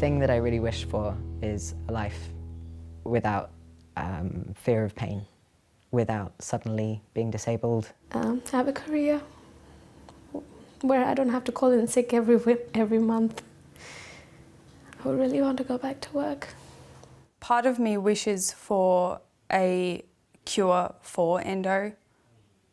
thing that I really wish for is a life without fear of pain, without suddenly being disabled. Have a career where I don't have to call in sick every month. I really want to go back to work. Part of me wishes for a cure for endo,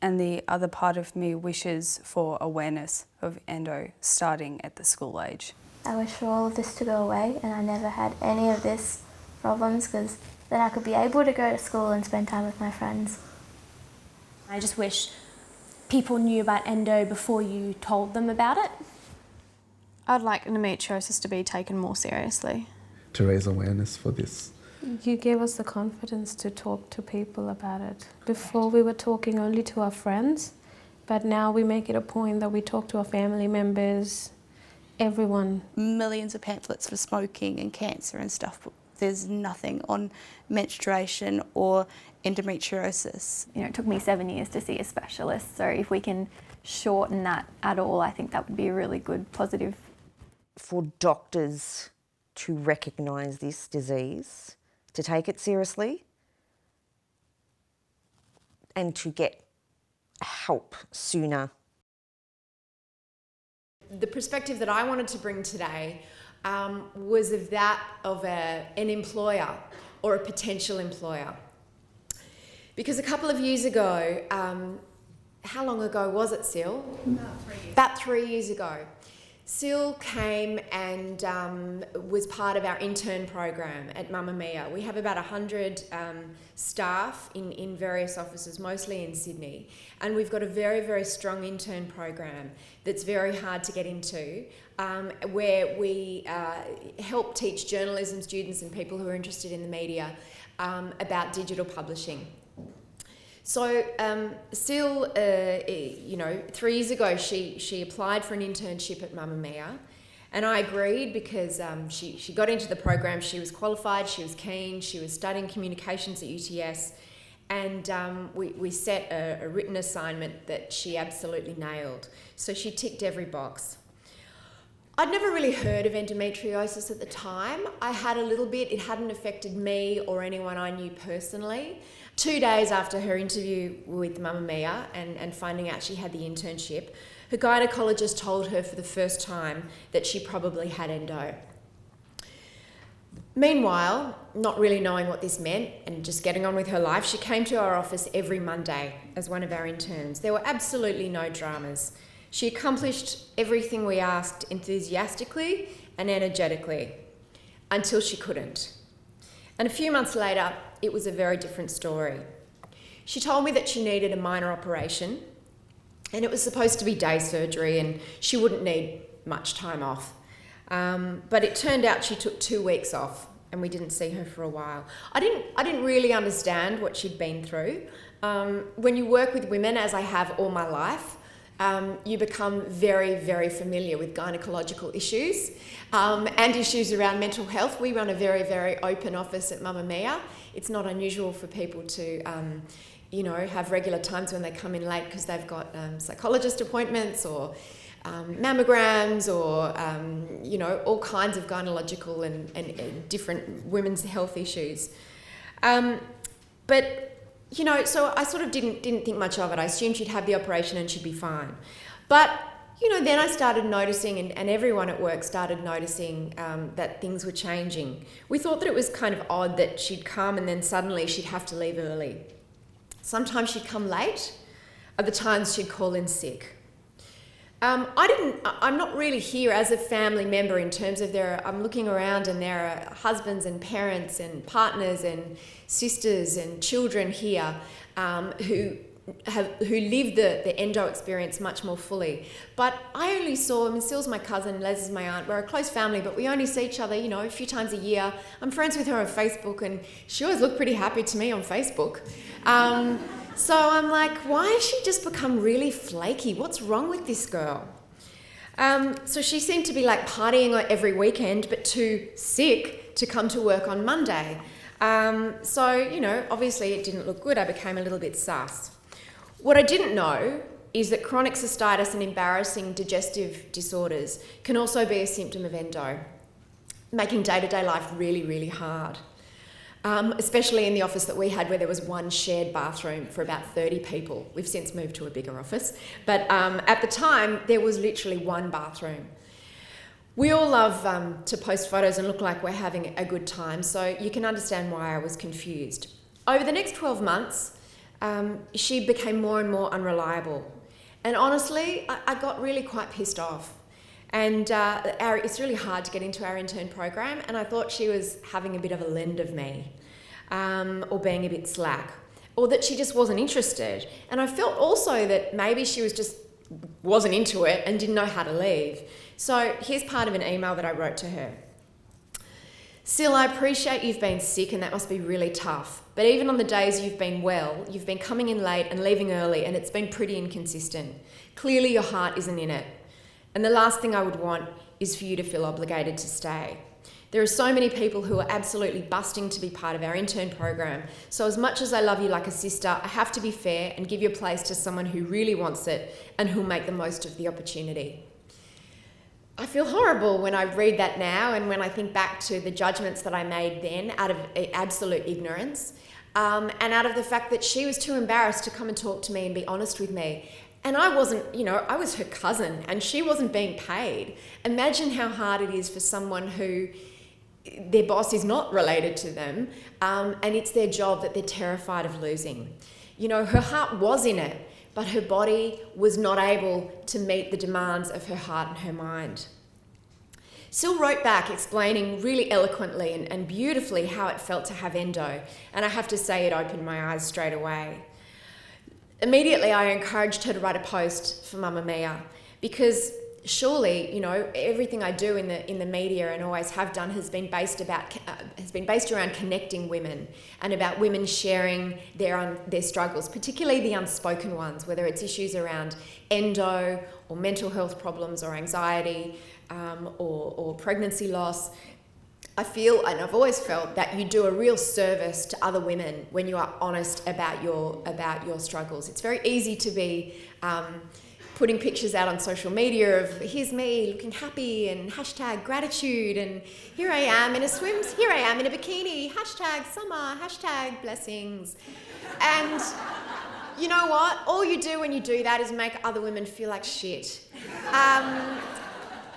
and the other part of me wishes for awareness of endo starting at the school age. I wish for all of this to go away and I never had any of this problems, because then I could be able to go to school and spend time with my friends. I just wish people knew about endo before you told them about it. I'd like endometriosis to be taken more seriously. To raise awareness for this. You gave us the confidence to talk to people about it. Before we were talking only to our friends, but now we make it a point that we talk to our family members, everyone. Millions of pamphlets for smoking and cancer and stuff, but there's nothing on menstruation or endometriosis. You know, it took me 7 years to see a specialist, so if we can shorten that at all, I think that would be a really good positive. For doctors to recognise this disease, to take it seriously, and to get help sooner. The perspective that I wanted to bring today was of that of an employer or a potential employer. Because a couple of years ago, how long ago was it, Syl? About 3 years ago. Syl came and was part of our intern program at Mamamia. We have about 100 staff in various offices, mostly in Sydney. And we've got a very, very strong intern program that's very hard to get into, where we help teach journalism students and people who are interested in the media about digital publishing. So Syl, 3 years ago, she applied for an internship at Mamamia, and I agreed because she got into the program. She was qualified, she was keen, she was studying communications at UTS, and we set a written assignment that she absolutely nailed. So she ticked every box. I'd never really heard of endometriosis at the time. I had a little bit. It hadn't affected me or anyone I knew personally. 2 days after her interview with Mamamia and finding out she had the internship, her gynaecologist told her for the first time that she probably had endo. Meanwhile, not really knowing what this meant and just getting on with her life, she came to our office every Monday as one of our interns. There were absolutely no dramas. She accomplished everything we asked enthusiastically and energetically until she couldn't. And a few months later, it was a very different story. She told me that she needed a minor operation, and it was supposed to be day surgery and she wouldn't need much time off. But it turned out she took 2 weeks off and we didn't see her for a while. I didn't really understand what she'd been through. When you work with women, as I have all my life, you become very, very familiar with gynecological issues and issues around mental health. We run a very, very open office at Mamamia. It's not unusual for people to, have regular times when they come in late because they've got psychologist appointments or mammograms or, all kinds of gynecological and different women's health issues. So I sort of didn't think much of it. I assumed she'd have the operation and she'd be fine. But, then I started noticing, and everyone at work started noticing that things were changing. We thought that it was kind of odd that she'd come and then suddenly she'd have to leave early. Sometimes she'd come late, other times she'd call in sick. I'm not really here as a family member in terms of I'm looking around and there are husbands and parents and partners and sisters and children here who live the endo experience much more fully. But I only saw, Syl's my cousin, Les is my aunt, we're a close family, but we only see each other, a few times a year. I'm friends with her on Facebook and she always looked pretty happy to me on Facebook. So I'm like, why has she just become really flaky? What's wrong with this girl? So she seemed to be like partying every weekend, but too sick to come to work on Monday. Obviously it didn't look good. I became a little bit sus. What I didn't know is that chronic cystitis and embarrassing digestive disorders can also be a symptom of endo. making day-to-day life really, really hard. Especially in the office that we had, where there was one shared bathroom for about 30 people. We've since moved to a bigger office, but at the time there was literally one bathroom. We all love to post photos and look like we're having a good time, so you can understand why I was confused. Over the next 12 months, she became more and more unreliable. And honestly, I got really quite pissed off. And it's really hard to get into our intern program, and I thought she was having a bit of a lend of me, or being a bit slack, or that she just wasn't interested. And I felt also that maybe she wasn't into it and didn't know how to leave. So here's part of an email that I wrote to her. Syl, I appreciate you've been sick and that must be really tough. But even on the days you've been well, you've been coming in late and leaving early, and it's been pretty inconsistent. Clearly your heart isn't in it. And the last thing I would want is for you to feel obligated to stay. There are so many people who are absolutely busting to be part of our intern program. So as much as I love you like a sister, I have to be fair and give your place to someone who really wants it and who'll make the most of the opportunity. I feel horrible when I read that now, and when I think back to the judgments that I made then out of absolute ignorance, and out of the fact that she was too embarrassed to come and talk to me and be honest with me. And I wasn't, I was her cousin and she wasn't being paid. Imagine how hard it is for someone who their boss is not related to them, and it's their job that they're terrified of losing. Her heart was in it, but her body was not able to meet the demands of her heart and her mind. Syl wrote back explaining really eloquently and beautifully how it felt to have endo, and I have to say it opened my eyes straight away. Immediately I encouraged her to write a post for Mamamia, because surely, everything I do in the media and always have done has been based around connecting women and about women sharing their struggles, particularly the unspoken ones, whether it's issues around endo or mental health problems or anxiety, or pregnancy loss. I feel, and I've always felt, that you do a real service to other women when you are honest about your struggles. It's very easy to be putting pictures out on social media of here's me looking happy and hashtag gratitude, and here I am in a bikini, hashtag summer, hashtag blessings. And you know what? All you do when you do that is make other women feel like shit.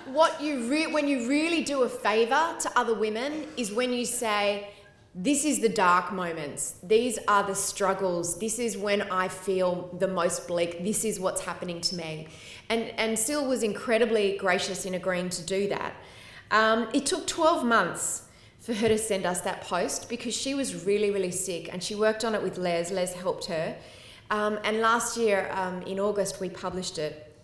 When you really do a favour to other women is when you say, this is the dark moments, these are the struggles, this is when I feel the most bleak, this is what's happening to me. And Syl was incredibly gracious in agreeing to do that. It took 12 months for her to send us that post, because she was really, really sick, and she worked on it with Les. Les helped her. And last year, in August, we published it.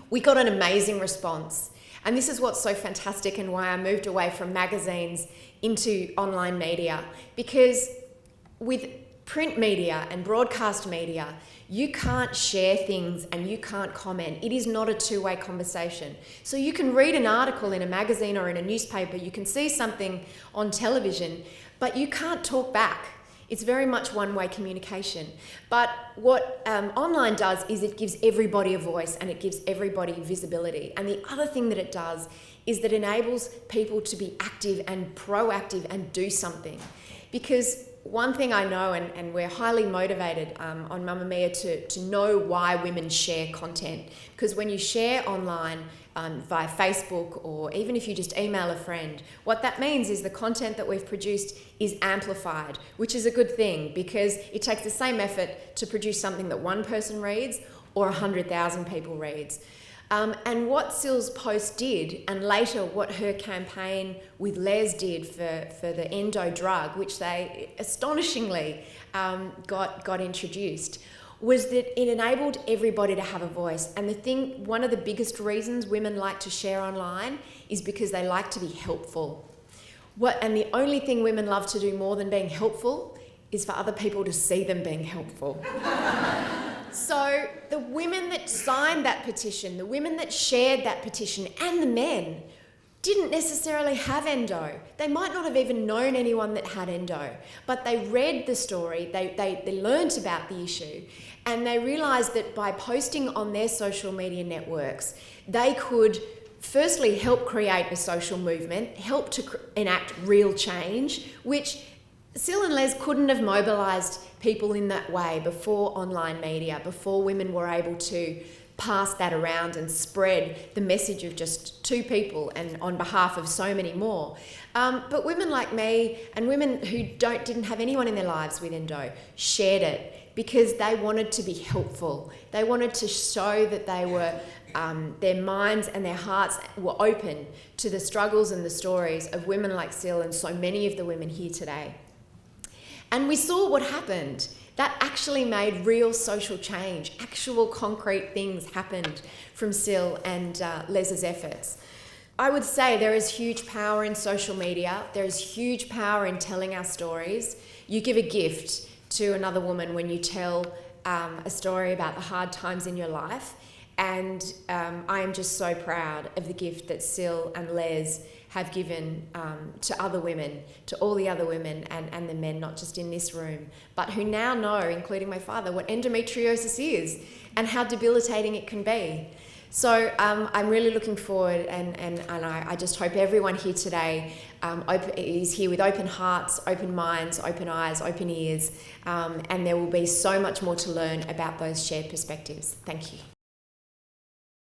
We got an amazing response. And this is what's so fantastic and why I moved away from magazines into online media. Because with print media and broadcast media, you can't share things and you can't comment. It is not a two-way conversation. So you can read an article in a magazine or in a newspaper, you can see something on television, but you can't talk back. It's very much one-way communication. But what online does is it gives everybody a voice and it gives everybody visibility. And the other thing that it does is that it enables people to be active and proactive and do something. Because one thing I know, and we're highly motivated on Mamamia to know why women share content. Because when you share online, via Facebook, or even if you just email a friend, what that means is the content that we've produced is amplified, which is a good thing, because it takes the same effort to produce something that one person reads or 100,000 people reads. And what Syl's post did, and later what her campaign with Les did for the endo drug, which they astonishingly got introduced, was that it enabled everybody to have a voice. And one of the biggest reasons women like to share online is because they like to be helpful. And the only thing women love to do more than being helpful is for other people to see them being helpful. So the women that signed that petition, the women that shared that petition, and the men didn't necessarily have endo. They might not have even known anyone that had endo, but they read the story, they learnt about the issue, and they realised that by posting on their social media networks, they could firstly help create a social movement, help to enact real change, which Syl and Les couldn't have mobilised people in that way before online media, before women were able to pass that around and spread the message of just two people and on behalf of so many more. But women like me and women who didn't have anyone in their lives with endo shared it because they wanted to be helpful. They wanted to show that they were, their minds and their hearts were open to the struggles and the stories of women like Syl and so many of the women here today. And we saw what happened. That actually made real social change. Actual concrete things happened from Syl and Les's efforts. I would say there is huge power in social media. There is huge power in telling our stories. You give a gift to another woman when you tell a story about the hard times in your life. And I am just so proud of the gift that Syl and Les have given to other women, to all the other women and the men, not just in this room, but who now know, including my father, what endometriosis is and how debilitating it can be. So I'm really looking forward, and I just hope everyone here today is here with open hearts, open minds, open eyes, open ears, and there will be so much more to learn about those shared perspectives. Thank you.